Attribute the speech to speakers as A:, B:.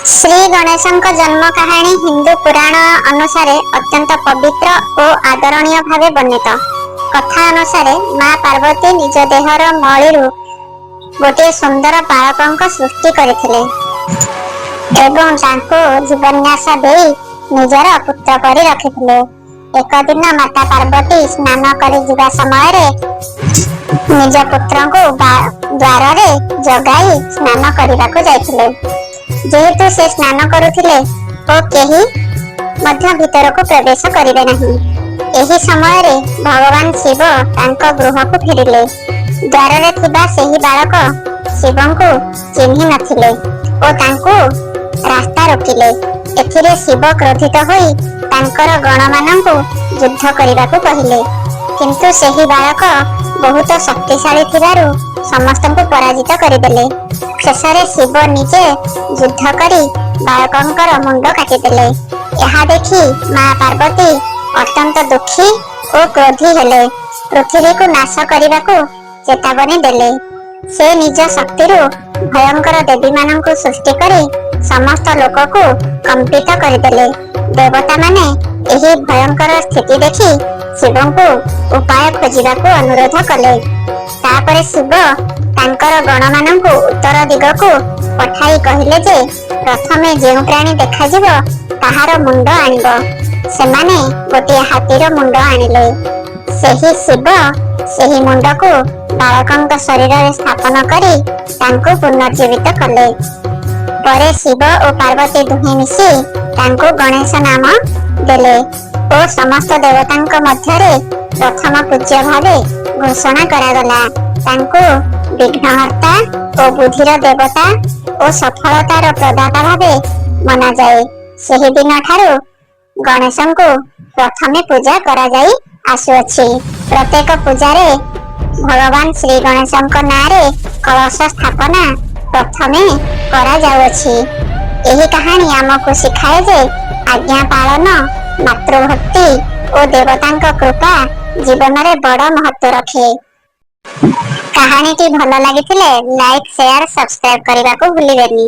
A: श्री गणेशଙ୍କ जन्म कहानी हिंदू पुराण अनुसार अत्यंत पवित्र और आदरणीय भावे वर्णित। कथा अनुसार मां पार्वती निज देहर मळीरु गोटे सुंदर बालक सृष्टि करथिले एवं तांको जीवन्यास देई निजर पुत्र परि रखिथिले। एक दिन माता पार्वती स्नान करि जिबा समय रे निज पुत्र को द्वार रे जगाई स्नान करिबाकु जाइथिले। जेहेतु से स्नान करुथिले ओ केही मध्य भीतर को प्रवेश करिवे नहीं। एही समय रे भगवान शिव तांको गृह को फेरिले। द्वार रे थिबा सेही बालक शिवं को चिन्हि नथिले ओ तांको रास्ता रोकिले। एथिरे शिव क्रोधित होई तांकर गणमानंकु युद्ध करिबाकु कहिले, किंतु सेही बालक बहुत शक्तिशाली थिबारु समस्तंकु पराजित करिदेले। शेषरे शिव निजे युद्ध करी बालकंकर मुंड काटिदेले। यहा देखि मां पार्वती अत्यंत दुखी और क्रोधी हेले। पृथ्वी को नाश करिबाकु चेतावनी देले। से निज शक्तिरु भयंकर देवी मानंकु सृष्टि करी समस्त लोक को कंपित करिदेले। देवता माने एही भयंकर स्थिति देखि शिवंकु उपाय खोजिबाकु अनुरोध कले। तापरे शिव तांकर गणमानंकु उत्तर दिगकु पठाई कहिले जे प्रथमे जेउ प्राणी देखाजिबो ताहार मुंड आनिबो। सेमाने गोटे हातीर मुंड आनिले। सेही शिव सेही मुंडकु बालकंक शरीर रे स्थापन करी तांको पुनर्जीवित कले। परे शिव और पार्वती दुहे मिसी तांको गणेश नाम देले और समस्त देवतांक मध्यरे प्रथम पूज्य भावे घोषणा करागला। तांको विघ्नहर्ता और बुद्धिर देवता और सफलतार प्रदाता भावे मना जाए। सेही दिन ठारू गणेशंकु प्रथमे पूजा करा जाई आसुअछि। प्रत्येक पूजारे भगवान श्री गणेशंक नारे कलश स्थापना प्रथमे करा जाउछि। एही कहानी हमकु सिखाए जे आज्ञा पालन, मातृभक्ति और देवतांक कृपा जीवन रे बड़ महत्व रखे। कहानी टी भल लागिथिले लाइक, शेयर, सब्सक्राइब करने को भूलिबेनी।